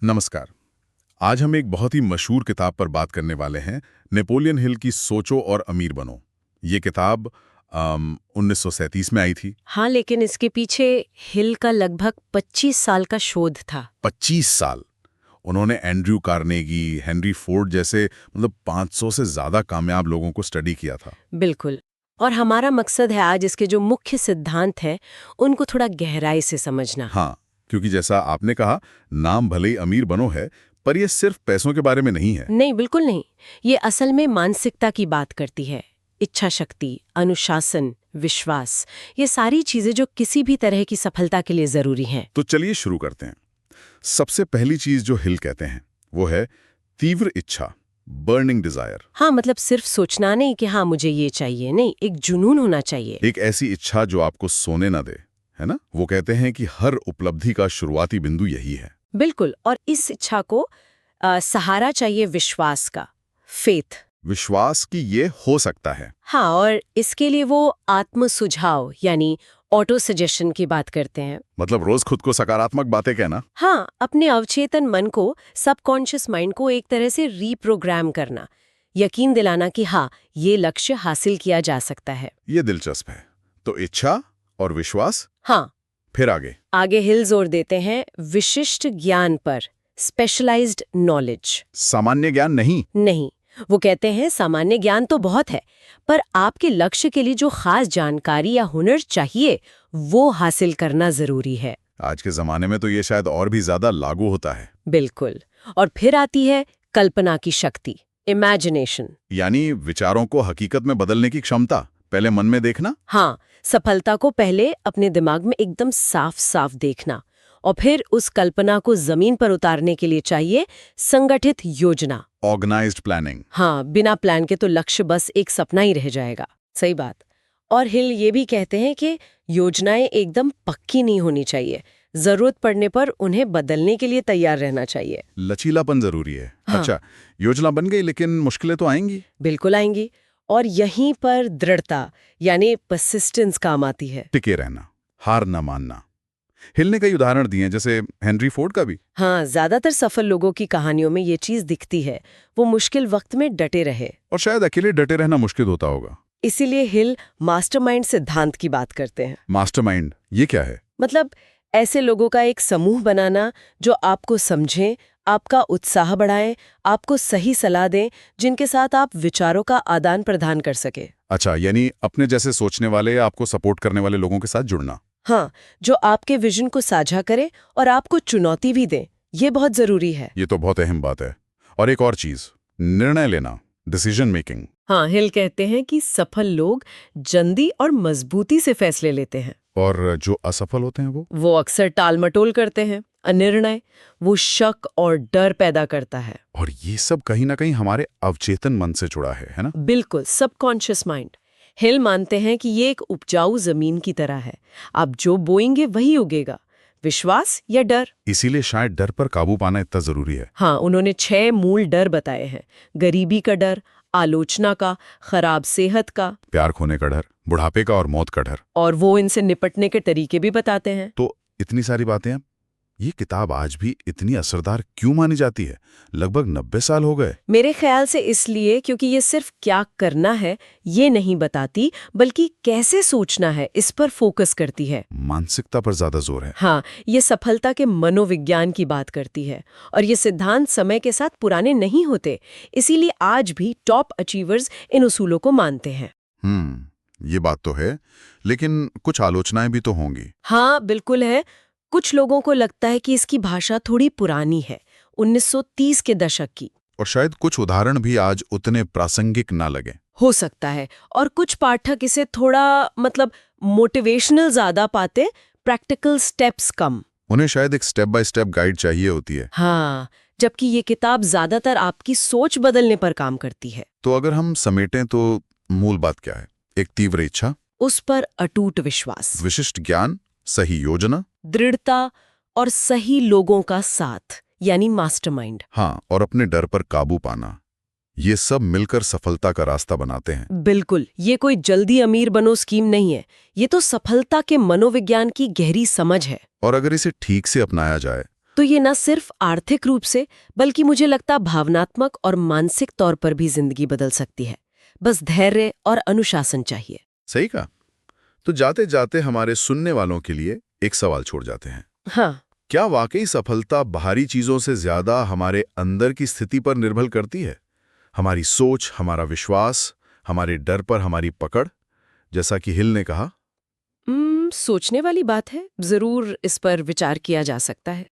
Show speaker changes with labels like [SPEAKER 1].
[SPEAKER 1] नमस्कार। आज हम एक बहुत ही मशहूर किताब पर बात करने वाले हैं, नेपोलियन हिल की सोचो और अमीर बनो। ये किताब 1937 में आई थी।
[SPEAKER 2] हाँ, लेकिन इसके पीछे हिल का लगभग 25 साल का शोध था।
[SPEAKER 1] 25 साल। उन्होंने एंड्रयू कार्नेगी, हेनरी फोर्ड जैसे 500 से ज़्यादा कामयाब लोगों को स्टडी किया था।
[SPEAKER 2] बिल्कुल। और हमारा मकसद है आज इसके जो मुख्य सिद्धांत हैं, उनको थोड़ा गहराई से समझना।
[SPEAKER 1] हाँ, क्योंकि जैसा आपने कहा, नाम भले ही अमीर बनो है, पर यह सिर्फ पैसों के बारे में नहीं है।
[SPEAKER 2] नहीं, बिल्कुल नहीं। ये असल में मानसिकता की बात करती है। इच्छा शक्ति, अनुशासन, विश्वास, ये सारी चीजें जो किसी भी तरह की सफलता के लिए जरूरी हैं।
[SPEAKER 1] तो चलिए शुरू करते हैं। सबसे पहली चीज जो हिल कहते हैं, वो है तीव्र इच्छा, बर्निंग डिजायर।
[SPEAKER 2] हाँ, मतलब सिर्फ सोचना नहीं कि हाँ मुझे ये चाहिए, नहीं, एक जुनून होना चाहिए।
[SPEAKER 1] एक ऐसी इच्छा जो आपको सोने ना दे, है ना? वो कहते हैं कि हर उपलब्धि का शुरुआती बिंदु यही है।
[SPEAKER 2] बिल्कुल। और इस इच्छा को सहारा चाहिए विश्वास का, फेथ।
[SPEAKER 1] विश्वास कि ये हो सकता है।
[SPEAKER 2] हाँ, और इसके लिए वो आत्म सुझाव यानी ऑटो सजेशन की बात करते हैं।
[SPEAKER 1] मतलब रोज खुद को सकारात्मक बातें कहना।
[SPEAKER 2] हाँ, अपने अवचेतन मन को, सबकॉन्शियस माइंड को एक तरह से रीप्रोग्राम करना, यकीन दिलाना कि हाँ ये लक्ष्य हासिल किया जा सकता है।
[SPEAKER 1] ये दिलचस्प है। तो इच्छा और विश्वास,
[SPEAKER 2] हाँ,
[SPEAKER 1] फिर आगे।
[SPEAKER 2] आगे हिल जोर देते हैं विशिष्ट ज्ञान पर, स्पेशलाइज्ड नॉलेज।
[SPEAKER 1] सामान्य ज्ञान नहीं।
[SPEAKER 2] नहीं, वो कहते हैं सामान्य ज्ञान तो बहुत है, पर आपके लक्ष्य के लिए जो खास जानकारी या हुनर चाहिए वो हासिल करना जरूरी है।
[SPEAKER 1] आज के जमाने में तो ये शायद और भी ज्यादा लागू होता है।
[SPEAKER 2] बिल्कुल। और फिर आती है कल्पना की शक्ति, इमेजिनेशन।
[SPEAKER 1] यानी विचारों को हकीकत में बदलने की क्षमता, पहले मन में देखना।
[SPEAKER 2] हाँ, सफलता को पहले अपने दिमाग में एकदम साफ साफ देखना, और फिर उस कल्पना को जमीन पर उतारने के लिए चाहिए संगठित योजना,
[SPEAKER 1] ऑर्गेनाइज्ड प्लानिंग।
[SPEAKER 2] हाँ, बिना प्लान के तो लक्ष्य बस एक सपना ही रह जाएगा। सही बात। और हिल ये भी कहते हैं कि योजनाएं एकदम पक्की नहीं होनी चाहिए, जरूरत पड़ने पर उन्हें बदलने के लिए तैयार रहना चाहिए।
[SPEAKER 1] लचीलापन जरूरी है।
[SPEAKER 2] हाँ।
[SPEAKER 1] अच्छा, योजना बन गई लेकिन मुश्किलें तो आएंगी।
[SPEAKER 2] बिल्कुल आएंगी, और यहीं पर दृढ़ता यानी परसिस्टेंस काम आती है।
[SPEAKER 1] टिके रहना, हार न मानना। हिल ने कई उदाहरण दिए हैं, जैसे हेनरी फोर्ड का भी।
[SPEAKER 2] हाँ, ज्यादातर सफल लोगों की कहानियों में ये चीज दिखती है, वो मुश्किल वक्त में डटे रहे।
[SPEAKER 1] और शायद अकेले डटे रहना मुश्किल होता होगा।
[SPEAKER 2] इसीलिए हिल मास्टरमाइंड सिद्धांत की बात करते हैं।
[SPEAKER 1] मास्टरमाइंड, ये क्या है?
[SPEAKER 2] मतलब ऐसे लोगों का एक समूह बनाना जो आपको समझें, आपका उत्साह बढ़ाएं, आपको सही सलाह दें, जिनके साथ आप विचारों का आदान प्रदान कर सके।
[SPEAKER 1] अच्छा, यानी अपने जैसे सोचने वाले या आपको सपोर्ट करने वाले लोगों के साथ जुड़ना।
[SPEAKER 2] हाँ, जो आपके विजन को साझा करे और आपको चुनौती भी दें, ये बहुत जरूरी है।
[SPEAKER 1] ये तो बहुत अहम बात है। और एक और चीज, निर्णय लेना, डिसीजन मेकिंग।
[SPEAKER 2] हाँ, हिल कहते हैं कि सफल लोग जल्दी और मजबूती से फैसले लेते हैं,
[SPEAKER 1] और जो असफल होते हैं
[SPEAKER 2] वो अक्सर टालमटोल करते हैं। अनिर्णय वो शक और डर पैदा करता है।
[SPEAKER 1] और ये सब कहीं ना कहीं हमारे अवचेतन मन से जुड़ा है ना?
[SPEAKER 2] बिल्कुल, सबकॉन्शियस माइंड। हिल मानते हैं कि ये एक उपजाऊ जमीन की तरह है, आप जो बोएंगे वही उगेगा, विश्वास या डर।
[SPEAKER 1] इसीलिए शायद डर पर काबू पाना इतना जरूरी है।
[SPEAKER 2] हाँ, उन्होंने 6 मूल डर बताए हैं। गरीबी का डर, आलोचना का, खराब सेहत का,
[SPEAKER 1] प्यार खोने का डर, बुढ़ापे का और मौत का डर।
[SPEAKER 2] और वो इनसे निपटने के तरीके भी बताते हैं।
[SPEAKER 1] तो इतनी सारी बातें हैं, ये किताब आज भी इतनी असरदार क्यों मानी जाती है? लगभग 90 साल हो गए।
[SPEAKER 2] मेरे ख्याल से इसलिए क्योंकि ये सिर्फ क्या करना है ये नहीं बताती, बल्कि कैसे सोचना है इस पर फोकस करती है।
[SPEAKER 1] मानसिकता पर ज्यादा जोर है।
[SPEAKER 2] हाँ, ये सफलता के मनोविज्ञान की बात करती है, और ये सिद्धांत समय के साथ पुराने नहीं होते, इसीलिए आज भी टॉप अचीवर्स इन उसूलों को मानते हैं।
[SPEAKER 1] ये बात तो है, लेकिन कुछ आलोचनाएं भी तो होंगी।
[SPEAKER 2] हाँ, बिल्कुल है। कुछ लोगों को लगता है कि इसकी भाषा थोड़ी पुरानी है, 1930 के दशक की।
[SPEAKER 1] और शायद कुछ उदाहरण भी आज उतने प्रासंगिक ना लगे।
[SPEAKER 2] हो सकता है। और कुछ पाठक इसे थोड़ा मोटिवेशनल ज्यादा पाते, प्रैक्टिकल स्टेप्स कम।
[SPEAKER 1] उन्हें शायद एक स्टेप बाय स्टेप गाइड चाहिए होती है।
[SPEAKER 2] हाँ, जबकि ये किताब ज्यादातर आपकी सोच बदलने पर काम करती है।
[SPEAKER 1] तो अगर हम समेटें तो मूल बात क्या है? एक तीव्र इच्छा,
[SPEAKER 2] उस पर अटूट विश्वास,
[SPEAKER 1] विशिष्ट ज्ञान, सही योजना,
[SPEAKER 2] दृढ़ता और सही लोगों का साथ यानी मास्टरमाइंड।
[SPEAKER 1] हाँ, और अपने डर पर काबू पाना, ये सब मिलकर सफलता का रास्ता बनाते हैं।
[SPEAKER 2] बिल्कुल, ये कोई जल्दी अमीर बनो स्कीम नहीं है, ये तो सफलता के मनोविज्ञान की गहरी समझ है।
[SPEAKER 1] और अगर इसे ठीक से अपनाया जाए
[SPEAKER 2] तो ये न सिर्फ आर्थिक रूप से बल्कि मुझे लगता भावनात्मक और मानसिक तौर पर भी जिंदगी बदल सकती है। बस धैर्य और अनुशासन चाहिए।
[SPEAKER 1] सही कहा। तो जाते जाते हमारे सुनने वालों के लिए एक सवाल छोड़ जाते हैं।
[SPEAKER 2] हाँ।
[SPEAKER 1] क्या वाकई सफलता बाहरी चीजों से ज्यादा हमारे अंदर की स्थिति पर निर्भर करती है? हमारी सोच, हमारा विश्वास, हमारे डर पर हमारी पकड़, जैसा कि हिल ने कहा।
[SPEAKER 2] सोचने वाली बात है, जरूर इस पर विचार किया जा सकता है।